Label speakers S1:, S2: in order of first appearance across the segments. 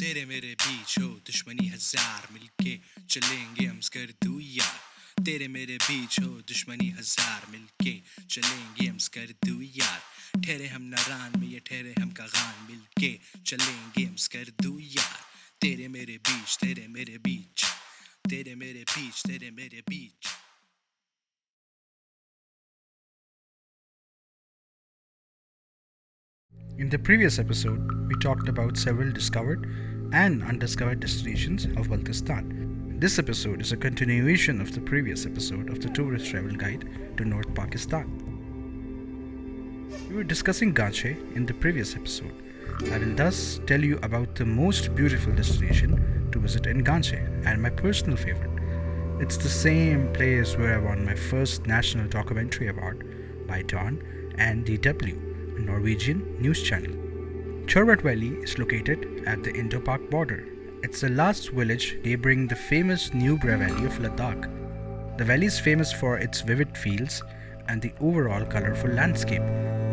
S1: तेरे मेरे बीच हो दुश्मनी हजार मिलके चलेंगे हम स्कर्दू यार तेरे मेरे बीच हो दुश्मनी हजार मिलके चलेंगे हम स्कर्दू यार ठहरे हम नारान में ये ठहरे हम कागान मिलके चलेंगे हम स्कर्दू यार तेरे मेरे बीच तेरे मेरे बीच तेरे मेरे बीच तेरे मेरे बीच
S2: In the previous episode, we talked about several discovered and undiscovered destinations of Baltistan. This episode is a continuation of the previous episode of the tourist travel guide to North Pakistan. We were discussing Ganche in the previous episode. I will thus tell you about the most beautiful destination to visit in Ganche and my personal favorite. It's the same place where I won my first National Documentary Award by Dawn and DW, a Norwegian news channel. Chorbet Valley is located at the Indo-Pak border. It's the last village neighboring the famous Nubra Valley of Ladakh. The valley is famous for its vivid fields and the overall colorful landscape.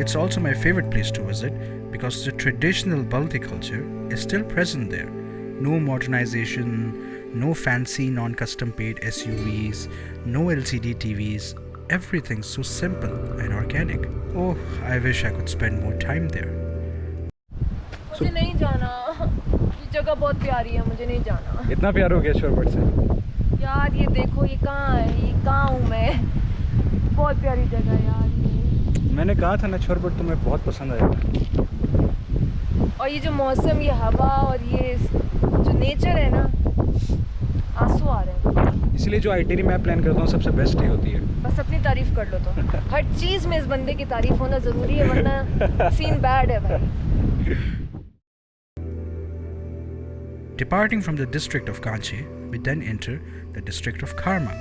S2: It's also my favorite place to visit because the traditional Balti culture is still present there. No modernization, no fancy non-custom paid SUVs, no LCD TVs. Everything's so simple and organic. Oh, I wish I could spend more time there.
S3: मुझे नहीं जाना ये जगह बहुत प्यारी है मुझे नहीं जाना
S2: इतना प्यार हो गया शोरबट से
S3: यार ये देखो ये कहाँ है ये कहाँ हूँ मैं बहुत प्यारी जगह है यार ये
S2: मैंने कहा था ना शोरबट तुम्हें बहुत पसंद आएगा
S3: और ये जो मौसम ये हवा और ये जो नेचर है ना आंसू आ रहे हैं
S2: इसलिए जो आइटनरी मैं प्लान करता हूँ सबसे बेस्ट ही होती है
S3: बस अपनी तारीफ कर लो तो हर चीज़ में इस बंदे की तारीफ होना ज़रूरी है वरना सीन बैड है भाई
S2: Departing from the district of Ganche, we then enter the district of Karma.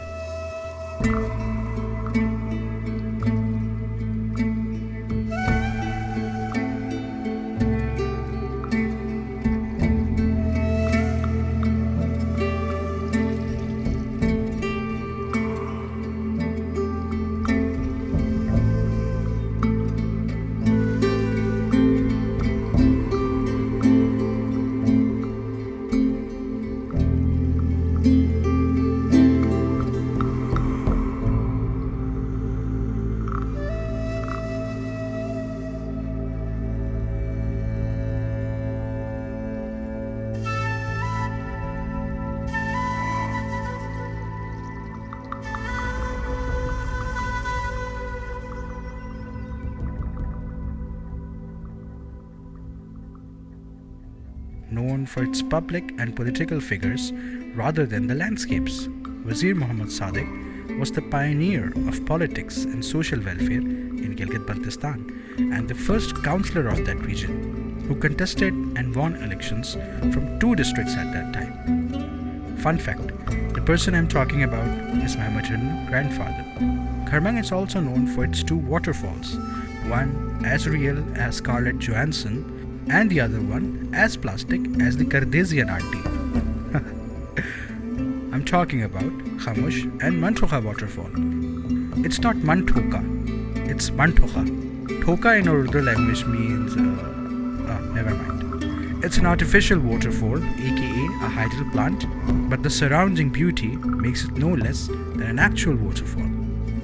S2: Known for its public and political figures rather than the landscapes. Wazir Muhammad Sadiq was the pioneer of politics and social welfare in Gilgit Baltistan and the first councillor of that region, who contested and won elections from 2 districts at that time. Fun fact, the person I'm talking about is my maternal grandfather. Karmang is also known for its 2 waterfalls, one as real as Scarlett Johansson and the other one as plastic as the Cardassian auntie. I'm talking about Khamush and Mantoca waterfall. It's not Mantoca, it's Mantoca. Toka in Urdu language means never mind. It's an artificial waterfall, aka a hydel plant, but the surrounding beauty makes it no less than an actual waterfall.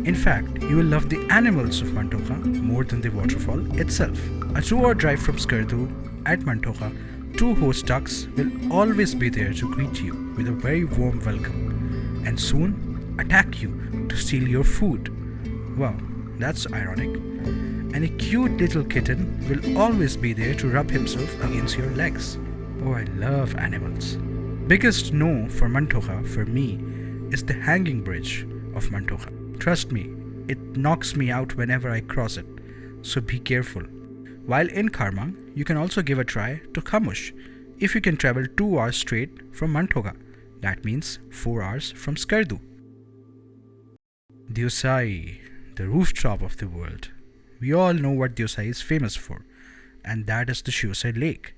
S2: In fact, you will love the animals of Mantoca more than the waterfall itself. A 2-hour drive from Skardu at Mantoca, 2 horse ducks will always be there to greet you with a very warm welcome and soon attack you to steal your food. Wow, that's ironic. And a cute little kitten will always be there to rub himself against your legs. Oh, I love animals. Biggest no for Mantoca for me is the hanging bridge of Mantoca. Trust me, it knocks me out whenever I cross it, so be careful. While in Karmang, you can also give a try to Khamush if you can travel 2 hours straight from Mantoca. That means 4 hours from Skardu. The Usai, the rooftop of the world. We all know what the Usai is famous for, and that is the Usai Lake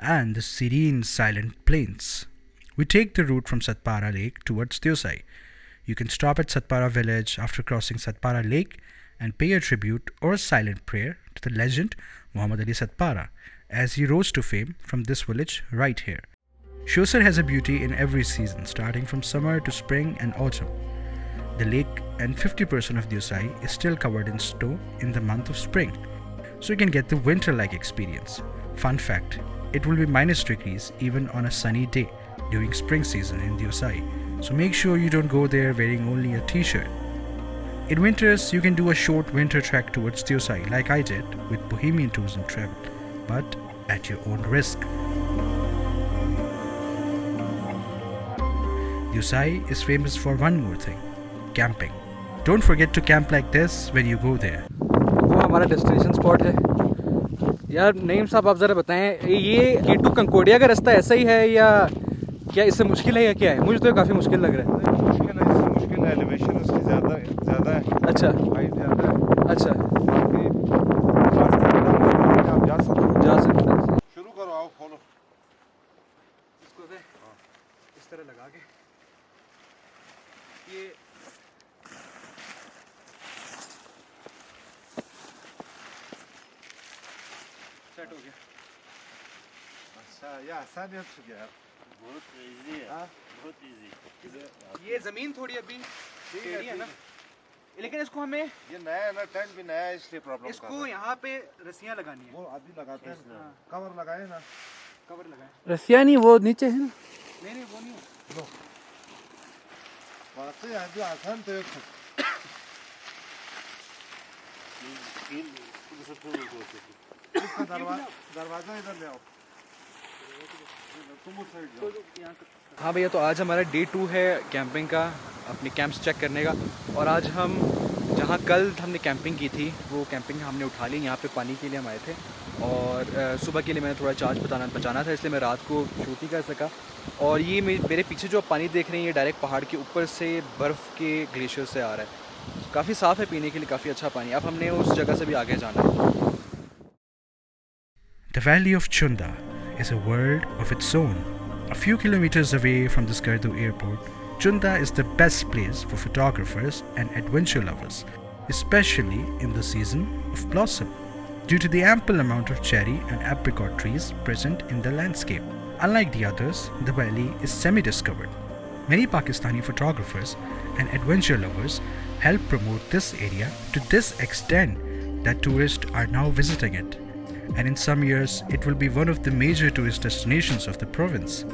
S2: and the serene silent plains. We take the route from Satpara Lake towards the Usai. You can stop at Satpara village after crossing Satpara Lake and pay a tribute or a silent prayer to the legend Muhammad Ali Satpara as he rose to fame from this village right here. Shosar has a beauty in every season, starting from summer to spring and autumn. The lake and 50% of the Usai is still covered in snow in the month of spring, so you can get the winter-like experience. Fun fact, it will be -degrees even on a sunny day during spring season in the Usai, so make sure you don't go there wearing only a t-shirt. In winters, you can do a short winter trek towards the Usai like I did with Bohemian Tours and Travel, but at your own risk. The Usai is famous for one more thing, camping. Don't forget to camp like this when you go there.
S4: वो हमारा destination spot है यार। नईम साहब आप ज़रा बताएं, ये keto कंकोडिया का रास्ता ऐसा ही है या क्या इससे मुश्किल है या क्या है? मुझे तो काफ़ी मुश्किल लग रहा है।
S5: मुश्किल है, एलिवेशन उसकी ज़्यादा है।
S4: अच्छा,
S5: हाइट ज़्यादा है।
S4: अच्छा,
S5: आप जा सकते हैं। शुरू करो, आओ फॉलो।
S4: इसको इस तरह लगा के ये सेट हो गया।
S5: अच्छा, ये आसान है यार,
S6: बहुत इजी है।
S5: हाँ?
S6: बहुत इजी।
S4: ये ज़मीन थोड़ी अभी टेढ़ी है ना, लेकिन इसको हमें
S5: ये नया है ना, टेंट भी नया है, इसलिए प्रॉब्लम।
S4: इसको यहाँ पे रस्सियाँ लगानी है।
S5: वो अभी लगाते हैं, कवर लगाए ना।
S4: कवर लगाए।
S7: रसिया नहीं, वो नीचे है ना।
S4: नहीं वो नहीं है।
S5: वाकई आज आसान तो इसका दरवाजा इधर ले आओ, तुम उस साइड जाओ।
S4: हाँ भैया, तो आज हमारा डे 2 है कैंपिंग का, अपने कैंप्स चेक करने का। और आज हम जहाँ कल हमने कैंपिंग की थी वो कैंपिंग हमने उठा ली। यहाँ पे पानी के लिए हम आए थे और सुबह के लिए मैंने थोड़ा चार्ज बचाना था, इसलिए मैं रात को शूट नहीं कर सका। और ये मेरे पीछे जो पानी देख रहे हैं, ये डायरेक्ट पहाड़ के ऊपर से बर्फ़ के ग्लेशियर से आ रहा है। काफ़ी साफ़ है पीने के लिए, काफ़ी अच्छा पानी। अब हमने उस जगह से भी आगे जाना है।
S2: The valley of Chunda is a world of its own. A few kilometers away from the Skardu airport, Chunda is the best place for photographers and adventure lovers, especially in the season of blossom, due to the ample amount of cherry and apricot trees present in the landscape. Unlike the others, the valley is semi-discovered. Many Pakistani photographers and adventure lovers help promote this area to this extent that tourists are now visiting it. And in some years, it will be one of the major tourist destinations of the province.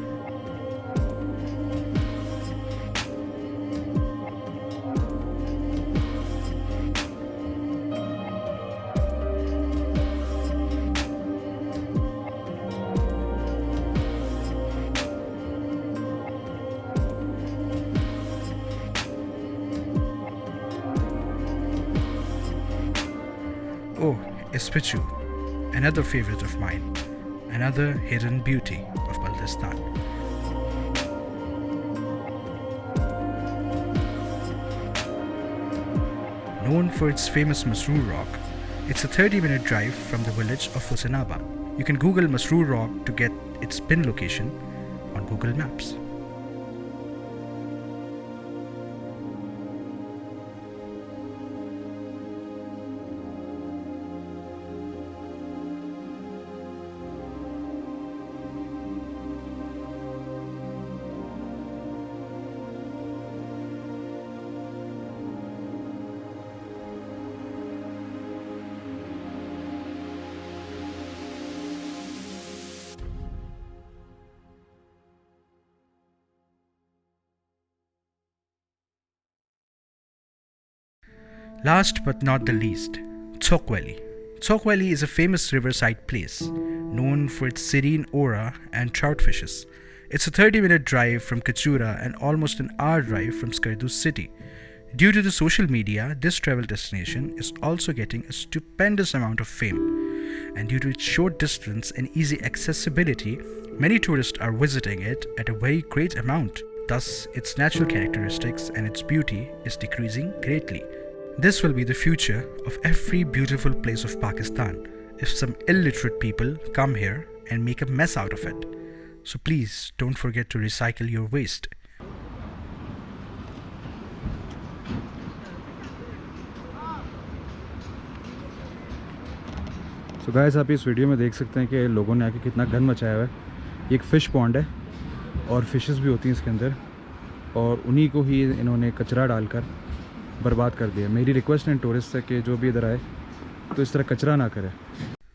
S2: Oh, Espichu, another favorite of mine, another hidden beauty of Baltistan. Known for its famous Masroor Rock, it's a 30-minute drive from the village of Husainabad. You can Google Masroor Rock to get its pin location on Google Maps. Last but not the least, Soquel. Soquel is a famous riverside place, known for its serene aura and trout fishes. It's a 30-minute drive from Kachura and almost an hour drive from Skardu city. Due to the social media, this travel destination is also getting a stupendous amount of fame. And due to its short distance and easy accessibility, many tourists are visiting it at a very great amount. Thus, its natural characteristics and its beauty is decreasing greatly. This will be the future of every beautiful place of Pakistan if some illiterate people come here and make a mess out of it. So please don't forget to recycle your waste.
S4: So guys, आप इस video में देख सकते हैं कि लोगों ने आके कितना गंद मचाया हुआ है। ये एक फ़िश पॉन्ड है और फिशेस भी होती हैं इसके अंदर, और उन्हीं को ही इन्होंने कचरा डालकर बर्बाद कर दिया। मेरी रिक्वेस्ट है टूरिस्ट से कि जो भी इधर आए तो इस तरह कचरा ना करे।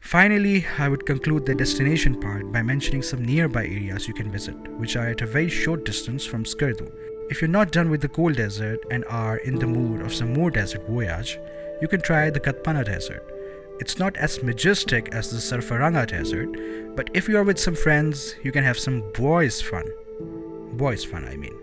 S2: Finally, I would conclude the destination part by mentioning some nearby areas you can visit, which are at a very short distance from Skardu. If you're not done with the cold desert and are in the mood of some more desert voyage, you can try the Katpana desert. It's not as majestic as the Sarfaranga desert, but if you are with some friends, you can have some boys fun. Boys fun, I mean.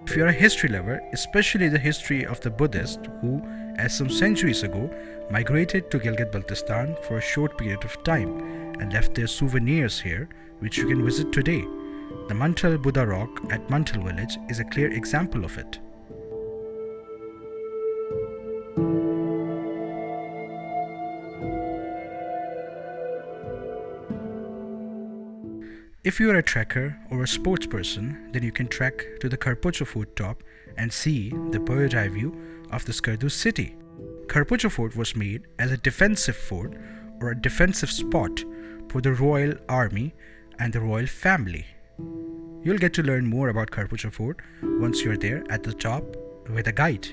S2: If you are a history lover, especially the history of the Buddhists who, as some centuries ago, migrated to Gilgit Baltistan for a short period of time and left their souvenirs here, which you can visit today. The Mantal Buddha Rock at Mantal village is a clear example of it. If you are a trekker or a sports person, then you can trek to the Karbucha Fort top and see the bird's eye view of the Skardu city. Karbucha Fort was made as a defensive fort or a defensive spot for the royal army and the royal family. You'll get to learn more about Karbucha Fort once you're there at the top with a guide.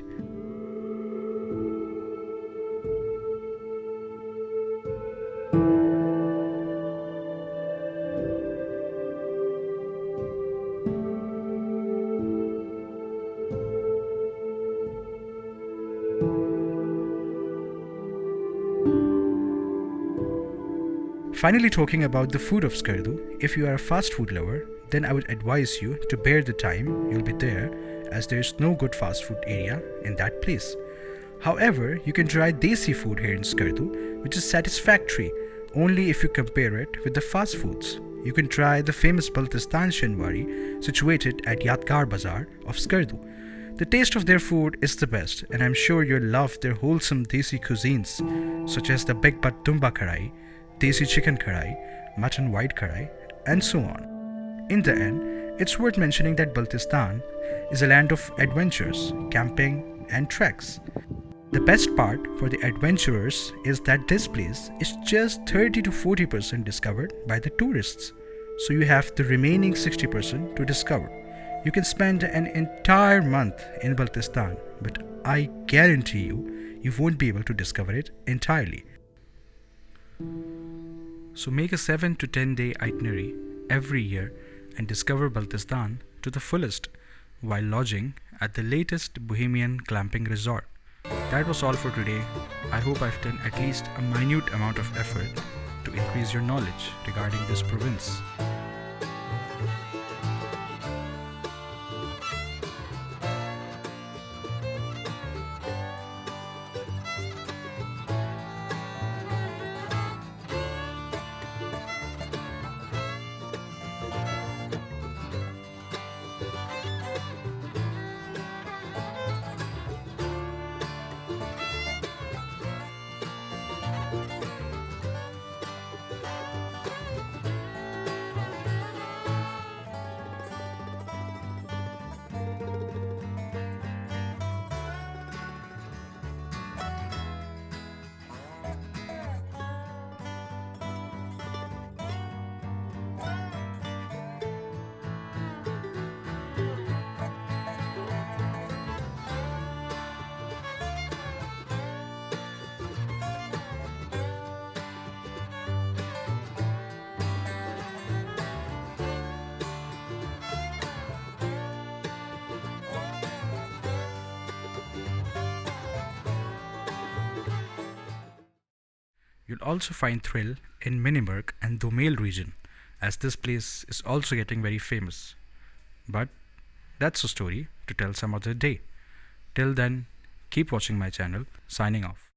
S2: Finally, talking about the food of Skardu, if you are a fast food lover, then I would advise you to bear the time you'll be there, as there is no good fast food area in that place. However, you can try desi food here in Skardu, which is satisfactory only if you compare it with the fast foods. You can try the famous Baltistan Shinwari situated at Yadgar Bazaar of Skardu. The taste of their food is the best, and I'm sure you'll love their wholesome desi cuisines such as the Big Butt Tumba Karai, desi chicken karai, mutton white karai, and so on. In the end, it's worth mentioning that Baltistan is a land of adventures, camping, and treks. The best part for the adventurers is that this place is just 30 to 40% discovered by the tourists, so you have the remaining 60% to discover. You can spend an entire month in Baltistan, but I guarantee you won't be able to discover it entirely. So make a 7 to 10 day itinerary every year and discover Baltistan to the fullest while lodging at the latest Bohemian glamping resort. That was all for today. I hope I've done at least a minute amount of effort to increase your knowledge regarding this province. You'll also find thrill in Miniburg and Domel region, as this place is also getting very famous. But that's a story to tell some other day. Till then, keep watching my channel. Signing off.